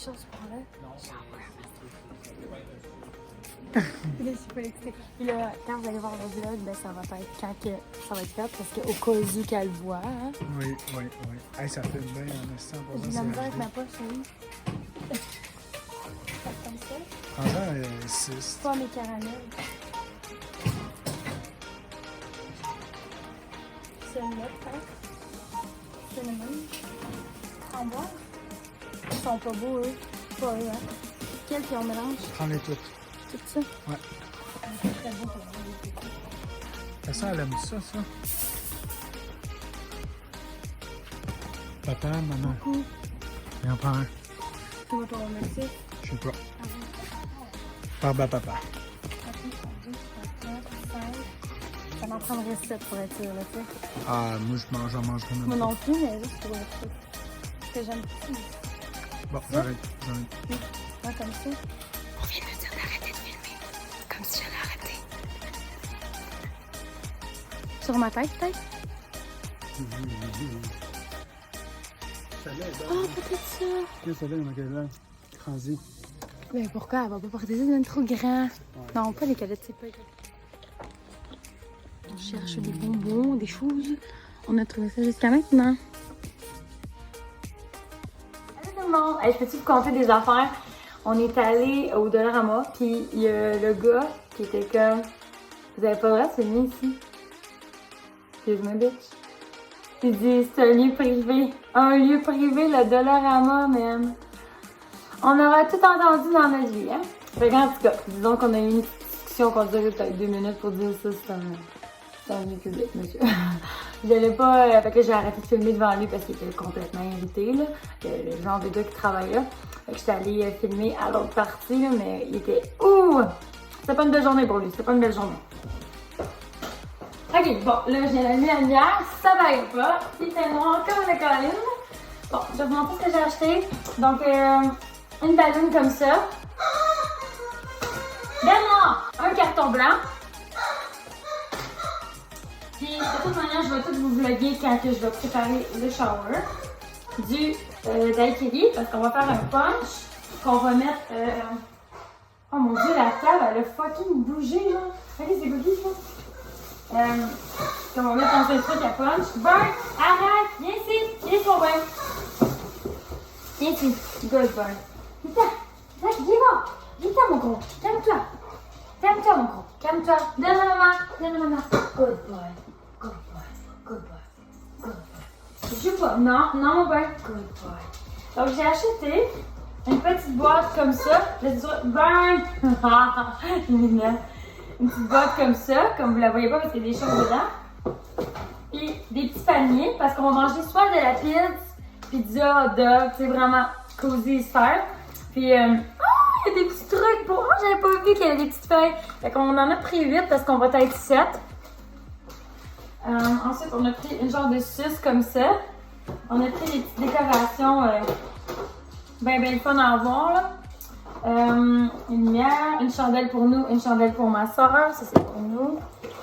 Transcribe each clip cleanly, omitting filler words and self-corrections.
choses pour là. Là, c'est pas l'extrait. Puis là, quand vous allez voir le vlog, ben, ça va être quand que ça va être fait, parce qu'au cas où qu'elle le voit. Hein? Oui. Hey, ça fait bien en instant pour J'ai ça. la misère avec ma poche, oui. Comme ça. Prends-en 6. Pas mes caramels. Celle-là, peut-être. Cinnamon. Framboise. Ils sont pas beaux, eux. Pas eux, hein. Quels qu'on mélange? Prends-les toutes. Tout ça? Ouais. C'est très beau pour moi. Ça sent, elle aime ça. Papa, maman. Beaucoup. Viens, prends un. Tu vas ton remercier? Je sais pas. Papa. Ça m'en prendrait 7 pour être sûr, là, tu sais. Ah, moi, j'en mangerai même Moi pas. non plus, mais juste pour le truc. Parce que j'aime beaucoup. Bon, j'arrête. Ouais, comme ça. On vient de me dire d'arrêter de filmer. Comme si j'allais arrêter. Sur ma tête, peut-être? Oh, peut-être ça. Qu'est-ce que ça donne dans quelle langue? Transi. Mais pourquoi? Elle va pas porter ça, c'est trop grand. Non, pas les cadettes, c'est pas les cadettes. On cherche des bonbons, des choses. On a trouvé ça jusqu'à maintenant. Salut tout le monde! Hey, je peux-tu vous conter des affaires? On est allé au Dollarama, puis il y a le gars qui était comme... Vous avez pas le droit de filmer ici? Excuse-moi, bitch. Il dit, c'est un lieu privé. Un lieu privé, le Dollarama, man. On aura tout entendu dans notre vie, hein? Fait qu'en tout cas, disons qu'on a eu une discussion qu'on dirait peut-être 2 minutes pour dire ça, c'est un lieu public, monsieur. J'allais pas... fait que j'ai arrêté de filmer devant lui parce qu'il était complètement irrité, là. Le genre de gars qui travaille là. Fait que j'étais allée filmer à l'autre partie, là, mais il était... Ouh! C'était pas une belle journée pour lui, c'était pas une belle journée. Ok, bon, là, j'ai mis la lumière, ça vaille pas. Il était noir comme la colline. Bon, je vais vous montrer ce que j'ai acheté. Donc, une ballonne comme ça. Bernard, un carton blanc. Puis, de toute manière, je vais tout vous vlogger quand que je vais préparer le shower. Du daiquiri, parce qu'on va faire un punch qu'on va mettre... Oh mon dieu, la table, elle a fucking bougé, là. Allez, c'est bougie, ça. Qu'on va mettre dans ce truc à punch. Burn, arrête, viens ici, viens mon bain. Viens ici, good Burn. Viens, viens mon gros, calme-toi. Calme-toi mon gros, calme-toi. Donne à maman. Good boy. Je joue pas, non mon bain. Good boy. Donc j'ai acheté une petite boîte comme ça. Burn. Une petite boîte comme ça, comme vous la voyez pas parce qu'il y a des choses dedans. Puis des petits paniers parce qu'on va manger soit de la pizza, hot dog, c'est vraiment cozy se faire. Puis il y a des petits trucs pour... Oh, j'avais pas vu qu'il y avait des petites feuilles. Fait qu'on en a pris 8 parce qu'on va être 7. Ensuite, on a pris une genre de suce comme ça. On a pris des petites décorations bien fun à voir là. Une lumière, une chandelle pour nous, une chandelle pour ma soeur, ça c'est pour nous.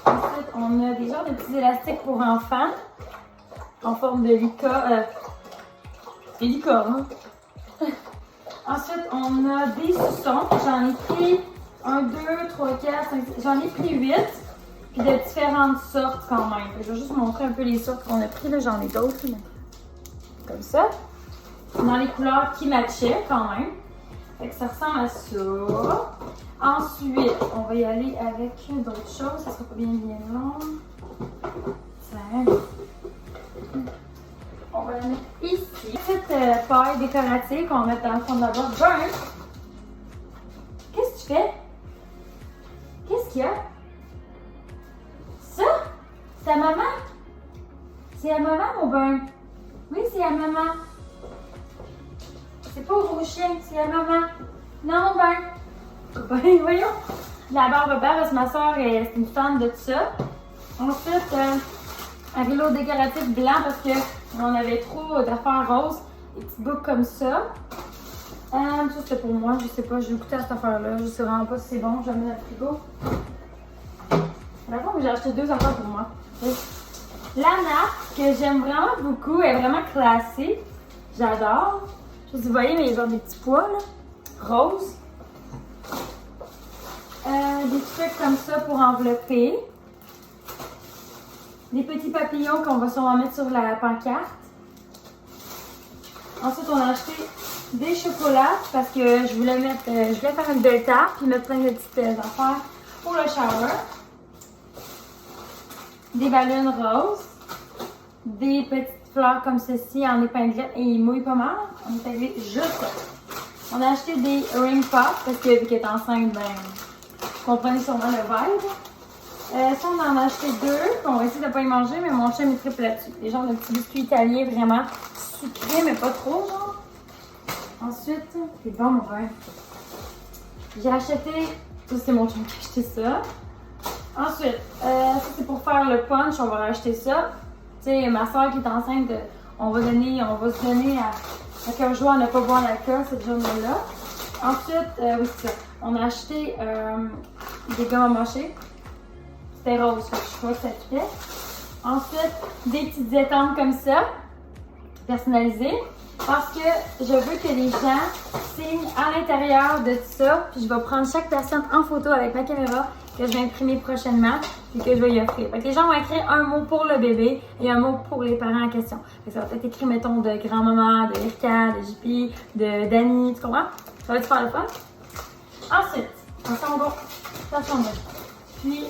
Ensuite, on a des genres de petits élastiques pour enfants en forme de licorne. Ensuite, on a des suçons. J'en ai pris 1, 2, 3, 4, 5, 6. J'en ai pris 8. Puis de différentes sortes quand même. Je vais juste vous montrer un peu les sortes qu'on a pris. Là, j'en ai d'autres. Comme ça. Dans les couleurs qui matchaient quand même. Fait que ça ressemble à ça. Ensuite, on va y aller avec d'autres choses. Ça sera pas bien long. Tiens. On va la mettre ici. Petite paille décorative qu'on va mettre dans le fond de la boîte. Burn! Qu'est-ce que tu fais? Qu'est-ce qu'il y a? Ça? C'est à maman? C'est à maman, mon Burn? Oui, c'est à maman. C'est pas au gros chien, c'est à maman. Non, mon Burn. Ben, voyons. La barbe à parce que ma soeur est une fan de tout ça. Ensuite, un vélo décoratif blanc parce qu'on avait trop d'affaires roses. Des petites boucles comme ça. Ça, c'était pour moi. Je sais pas, j'ai goûté à cette affaire-là. Je sais vraiment pas si c'est bon. Je vais mettre dans le frigo. D'accord, mais j'ai acheté 2 affaires pour moi. La nappe, que j'aime vraiment beaucoup, elle est vraiment classée. J'adore. Je sais pas si vous voyez, mais genre des petits pois, là, roses. Des trucs comme ça pour envelopper. Des petits papillons qu'on va sûrement mettre sur la pancarte. Ensuite, on a acheté des chocolats parce que je voulais faire une belle tarte puis mettre plein de petites affaires pour le shower. Des ballons roses. Des petites fleurs comme ceci en épinglette et ils mouillent pas mal. On est arrivé juste ça. On a acheté des ring pops parce que vu qu'elle est enceinte, ben, vous comprenez sûrement le vibe. Ça, on en a acheté 2. On va essayer de ne pas y manger, mais mon chum est triple là-dessus. Des genres de petits biscuits italiens vraiment sucrés, mais pas trop, genre. Ensuite, c'est bon, mon frère. J'ai acheté. Ça, c'est mon chum qui a acheté ça. Ensuite, ça, c'est pour faire le punch. On va racheter ça. Tu sais, ma soeur qui est enceinte, on va se donner à qu'un jour à ne pas boire l'alcool cette journée-là. Ensuite, oui, c'est ça. On a acheté des gommes à mâcher. C'était rose, je crois que ça fait. Ensuite, des petites étampes comme ça, personnalisées, parce que je veux que les gens signent à l'intérieur de tout ça, puis je vais prendre chaque personne en photo avec ma caméra que je vais imprimer prochainement, puis que je vais y offrir. Fait que les gens vont écrire un mot pour le bébé et un mot pour les parents en question. Fait que ça va être écrit, mettons, de grand-maman, de Erika, de JP, de Dani, tu comprends? Ça va être super le fun. Ensuite, ça sent bon. Ça sent bon. Puis,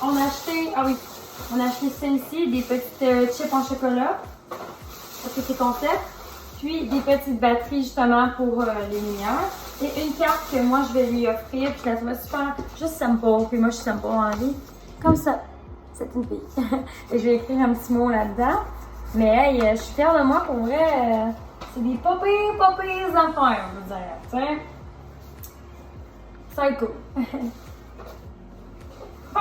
on a acheté celle-ci, des petites chips en chocolat, parce que c'est concept. Puis, des petites batteries, justement, pour les lumières. Et une carte que moi, je vais lui offrir, puis je la trouve super, juste simple. Puis moi, je suis simple en vie. Comme ça. C'est une fille. Et je vais écrire un petit mot là-dedans. Mais, hey, je suis fière de moi, pour vrai. C'est des pas pires affaires, on va dire. T'sais. Ça va être cool. Bon.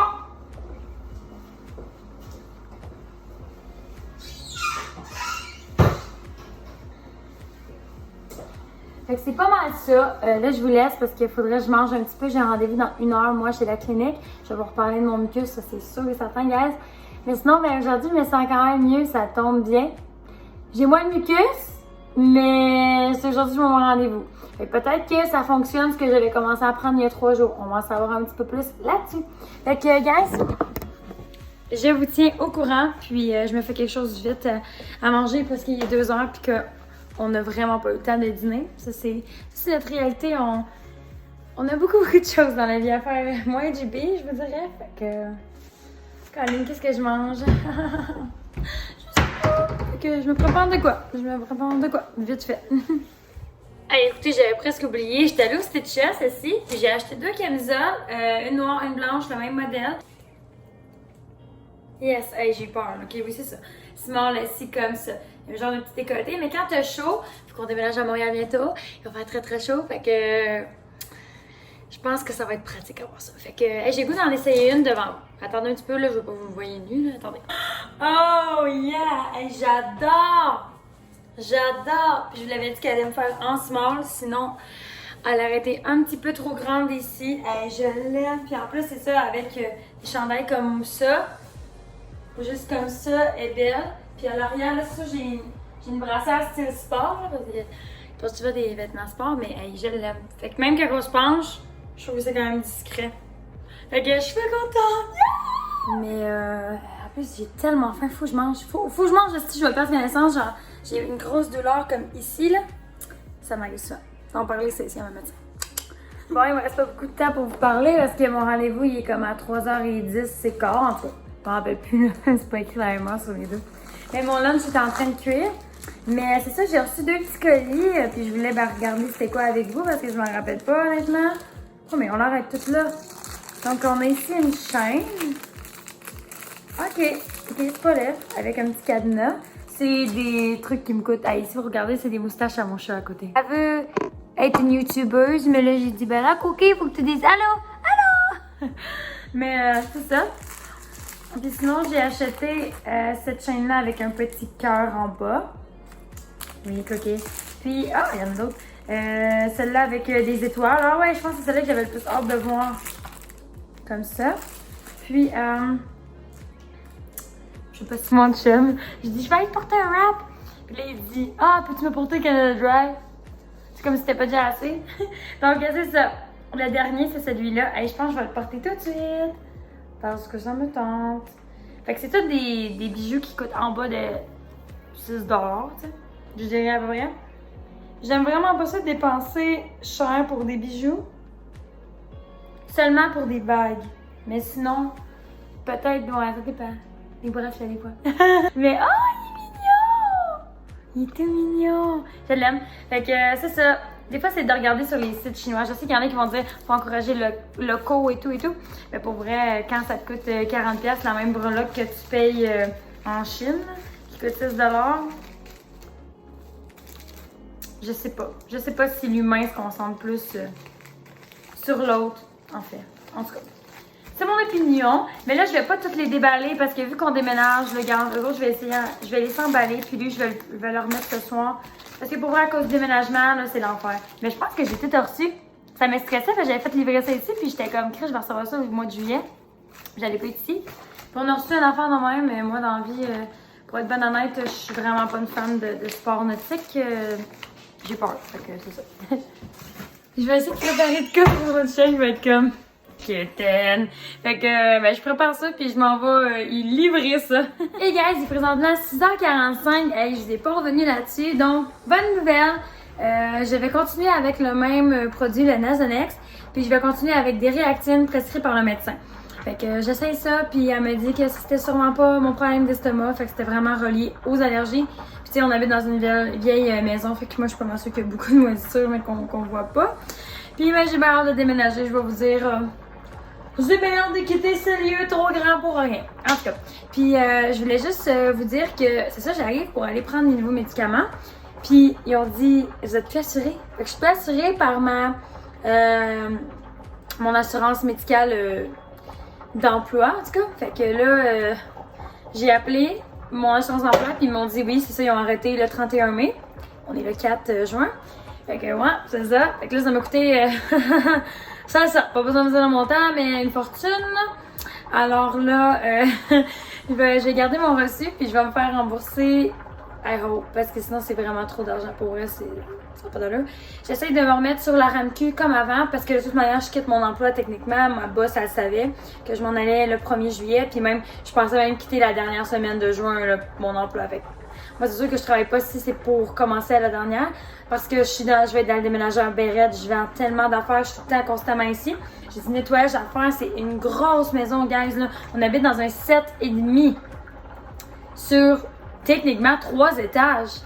Fait que c'est pas mal ça. Là, je vous laisse parce qu'il faudrait que je mange un petit peu. J'ai un rendez-vous dans 1 heure, moi, chez la clinique. Je vais vous reparler de mon mucus, ça c'est sûr et certain, guys. Mais sinon, ben, aujourd'hui, je me sens quand même mieux, ça tombe bien. J'ai moins de mucus, mais c'est aujourd'hui mon rendez-vous. Peut-être que ça fonctionne ce que j'avais commencé à prendre il y a 3 jours. On va en savoir un petit peu plus là-dessus. Fait que, guys, je vous tiens au courant. Puis, je me fais quelque chose vite à manger parce qu'il est 2 heures puis qu'on n'a vraiment pas eu le temps de dîner. Ça, c'est notre réalité. On a beaucoup de choses dans la vie à faire. Moi et JB, je vous dirais. Fait que, Colin, qu'est-ce que je mange? Je sais pas. Fait que je me prépare de quoi? Vite fait. Hey, écoutez, j'avais presque oublié. J'étais allée au Stitcher, celle-ci, puis j'ai acheté 2 camisoles, une noire, une blanche, le même modèle. Yes, hey, j'ai peur. Ok, oui, c'est ça. Small, ici, comme ça. Il y a un genre de petit décolleté, mais quand t'as chaud, vu qu'on déménage à Montréal bientôt, il va faire très très chaud, fait que je pense que ça va être pratique à voir ça. Fait que hey, j'ai le goût d'en essayer une devant vous. Attendez un petit peu, là, je veux pas vous voyez nu, là. Attendez. Oh yeah! Hey, j'adore! J'adore! Puis je vous l'avais dit qu'elle allait me faire en small, sinon elle aurait été un petit peu trop grande ici. Hey, je l'aime! Puis en plus, c'est ça, avec des chandails comme ça, juste comme ça, est belle. Puis à l'arrière, là, ça, j'ai une brassière style sport, là, parce que tu veux des vêtements sport, mais hey, je l'aime. Fait que même quand on se penche, je trouve que c'est quand même discret. Fait que je suis contente! Yeah! Mais en plus, j'ai tellement faim, faut que je mange. Faut que je mange si je veux perdre connaissance. Genre, j'ai une grosse douleur comme ici, là. Ça m'arrive ça. On va parler, c'est ici à ma médecin. Bon, il me reste pas beaucoup de temps pour vous parler parce que mon rendez-vous, il est comme à 3h10, c'est quart, en tout cas. Je m'en rappelle plus, là. C'est pas écrit la même heure sur les deux. Mais mon lunch est en train de cuire. Mais c'est ça, j'ai reçu 2 petits colis. Puis je voulais regarder c'était quoi avec vous parce que je m'en rappelle pas, honnêtement. Oh, mais on l'arrête tout là. Donc, on a ici une chaîne. Ok, c'est pas lèvre, avec un petit cadenas. C'est des trucs qui me coûtent. Ah, ici, vous regardez, c'est des moustaches à mon chat à côté. Elle veut être une youtubeuse, mais là, j'ai dit, ben là, Cookie, faut que tu dises allô, allô. Mais c'est ça. Puis sinon, j'ai acheté cette chaîne-là avec un petit cœur en bas. Oui, Cookie. Puis, ah, il y en a d'autres. Celle-là avec des étoiles. Ah ouais, je pense que c'est celle-là que j'avais le plus hâte de voir. Comme ça. Puis, je sais pas si mon chum, je dis, je vais aller te porter un wrap. Puis là, il dit, ah, peux-tu me porter Canada Dry? C'est comme si c'était pas déjà assez. Donc, c'est ça. Le dernier, c'est celui-là. Hey, je pense que je vais le porter tout de suite. Parce que ça me tente. Fait que c'est tous des bijoux qui coûtent en bas de 6$, tu sais. Je dirais à peu près. J'aime vraiment pas ça dépenser cher pour des bijoux. Seulement pour des bagues. Mais sinon, peut-être, ouais, ça dépend. Des bracelets, des fois. Mais, oh, il est mignon! Il est tout mignon! Je l'aime. Fait que, c'est ça. Des fois, c'est de regarder sur les sites chinois. Je sais qu'il y en a qui vont dire faut encourager le local et tout et tout. Mais pour vrai, quand ça te coûte 40$, la même breloque que tu payes en Chine, qui coûte 6$, je sais pas. Je sais pas si l'humain se concentre plus sur l'autre, en fait. En tout cas. C'est mon opinion, mais là je vais pas toutes les déballer parce que vu qu'on déménage, le gars, eux autres, je vais les emballer, puis lui je vais le remettre ce soir. Parce que pour vrai, à cause du déménagement, là, c'est l'enfer. Mais je pense que j'ai tout reçu. Ça me stressait, parce que j'avais fait livrer ça ici, puis j'étais comme, je vais recevoir ça au mois de juillet. J'allais pas être ici. Puis on a reçu un enfant de même, mais moi dans la vie, pour être bonne honnête, je suis vraiment pas une fan de sport nautique. J'ai peur, fait que c'est ça. Je vais essayer de préparer de quoi pour notre chien, je vais être comme... Kitten. Fait que ben, je prépare ça puis je m'en vais y livrer ça. Et guys, il est présentement 6h45. Hey, je vous ai pas revenu là-dessus. Donc, bonne nouvelle. Je vais continuer avec le même produit, le Nasonex. Puis je vais continuer avec des réactines prescrites par le médecin. Fait que j'essaye ça, puis elle me dit que c'était sûrement pas mon problème d'estomac. Fait que c'était vraiment relié aux allergies. Puis tu sais, on habite dans une vieille maison. Fait que moi, je suis pas mal sûre qu'il y a beaucoup de moisissures, mais qu'on voit pas. Puis ben, j'ai bien hâte de déménager, je vais vous dire... J'ai bien hâte de quitter ce lieu trop grand pour rien. En tout cas. Puis je voulais juste vous dire que c'est ça, j'arrive pour aller prendre les nouveaux médicaments. Puis ils ont dit, vous êtes plus assuré? Fait que je suis plus assurée par mon assurance médicale d'emploi, en tout cas. Fait que là, j'ai appelé mon assurance d'emploi, puis ils m'ont dit oui, c'est ça, ils ont arrêté le 31 mai. On est le 4 juin. Fait que ouais, c'est ça. Fait que là, ça m'a coûté... Ça, pas besoin de dire le montant, mais une fortune. Alors là, j'ai gardé mon reçu, puis je vais me faire rembourser Aero, parce que sinon c'est vraiment trop d'argent pour eux, ça n'a pas d'allure. J'essaie de me remettre sur la RAMQ comme avant, parce que de toute manière, je quitte mon emploi techniquement. Ma boss, elle savait que je m'en allais le 1er juillet, puis même, je pensais même quitter la dernière semaine de juin, là, mon emploi avec. Moi, c'est sûr que je travaille pas si c'est pour commencer à la dernière, parce que je vais être dans le déménageur Bérette, je vends tellement d'affaires, je suis tout le temps constamment ici. J'ai du nettoyage à faire, c'est une grosse maison, guys, là. On habite dans un 7,5 sur, techniquement, 3 étages.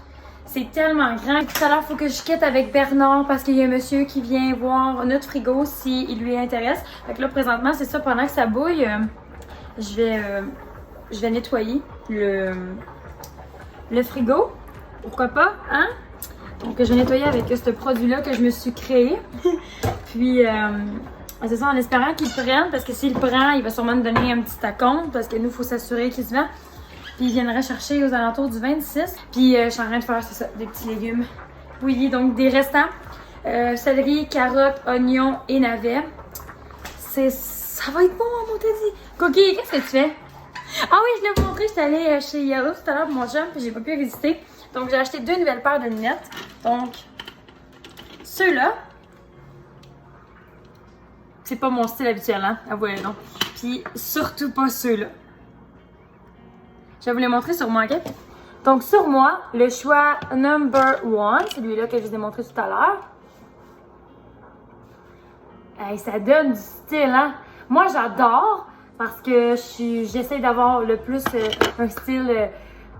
C'est tellement grand. Tout à l'heure, il faut que je quitte avec Bernard parce qu'il y a un monsieur qui vient voir notre frigo s'il lui intéresse. Fait que là, présentement, c'est ça, pendant que ça bouille, je vais nettoyer le frigo. Pourquoi pas, hein? Donc, je vais nettoyer avec ce produit-là que je me suis créé. Puis, c'est ça, en espérant qu'il prenne, parce que s'il prend, il va sûrement nous donner un petit acompte, parce que nous, il faut s'assurer qu'il se vend. Puis, il viendrait chercher aux alentours du 26. Puis, je suis en train de faire, c'est ça, des petits légumes bouillis. Donc, des restants. Céleri, carottes, oignons et navets. Ça va être bon, mon dit. Cookie, qu'est-ce que tu fais? Ah oui, je l'ai montré, j'étais allée chez Yellow tout à l'heure pour mon chum, puis j'ai pas pu résister. Donc, j'ai acheté 2 nouvelles paires de lunettes. Donc, ceux-là, c'est pas mon style habituel, hein? Avouez non. Puis, surtout pas ceux-là. Je vais vous les montrer sur moi, ok? Donc, sur moi, le choix number 1, celui-là que je vous ai montré tout à l'heure. Hey, ça donne du style, hein? Moi, j'adore parce que j'essaie d'avoir le plus un style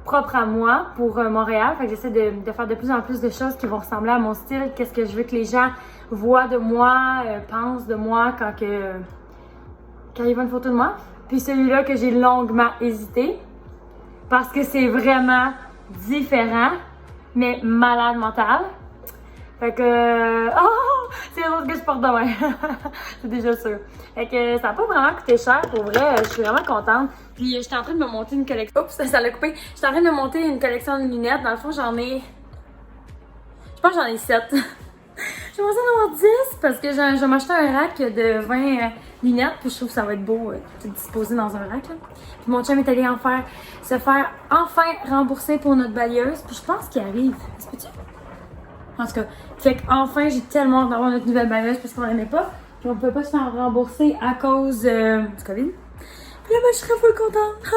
propre à moi pour Montréal. Fait que j'essaie de faire de plus en plus de choses qui vont ressembler à mon style. Qu'est-ce que je veux que les gens voient de moi, pensent de moi quand ils voient une photo de moi. Puis celui-là que j'ai longuement hésité parce que c'est vraiment différent, mais malade mental. Fait que... Oh! C'est l'autre que je porte demain. C'est déjà sûr. Fait que ça n'a pas vraiment coûté cher. Pour vrai, je suis vraiment contente. Puis j'étais en train de me monter une collection... Oups, ça l'a coupé. J'étais en train de me monter une collection de lunettes. Dans le fond, j'en ai... Je pense que j'en ai 7. J'aimerais en avoir 10 parce que je vais m'acheter un rack de 20 lunettes. Puis je trouve que ça va être beau tout disposé dans un rack. Là. Puis mon chum est allé se faire enfin rembourser pour notre balieuse. Puis je pense qu'il arrive. Est-ce que tu... En tout cas, fait qu'enfin, j'ai tellement hâte d'avoir notre nouvelle bagage parce qu'on l'aimait pas. Puis on pouvait pas se faire rembourser à cause du COVID. Puis là, ben, je serais full contente.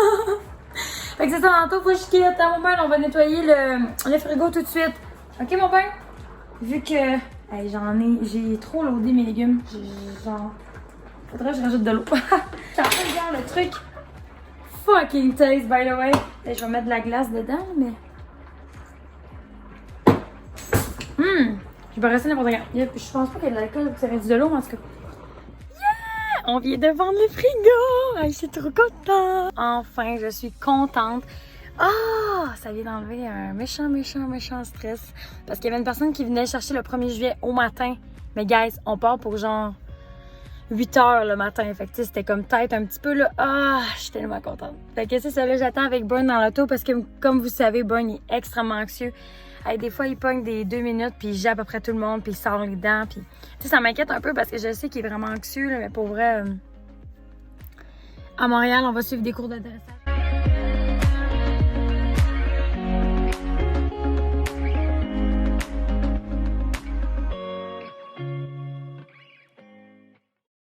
Fait que c'est ça, tantôt, faut que je quitte à mon bain. On va nettoyer le frigo tout de suite. Ok, mon bain? Vu que hey, j'ai trop loadé mes légumes. Genre, faudrait que je rajoute de l'eau. J'ai en train de faire le truc fucking taste, by the way. Et je vais mettre de la glace dedans, mais. Je vais rester n'importe quand. Je pense pas qu'il y a de l'alcool, c'est rendu de l'eau, en tout cas. Yeah! On vient de vendre le frigo! Hey, je suis trop contente! Enfin, je suis contente. Ah! Ça vient d'enlever un méchant stress. Parce qu'il y avait une personne qui venait chercher le 1er juillet au matin. Mais guys, on part pour genre 8 heures le matin. Fait que c'était comme tête un petit peu là. Ah! Je suis tellement contente. Fait que c'est ça, là, j'attends avec Burn dans l'auto parce que, comme vous savez, Burn est extrêmement anxieux. Hey, des fois, il pogne des 2 minutes, puis il jappe après tout le monde, puis il sort les dents. Puis, ça m'inquiète un peu parce que je sais qu'il est vraiment anxieux, là, mais pour vrai, à Montréal, on va suivre des cours de dressage.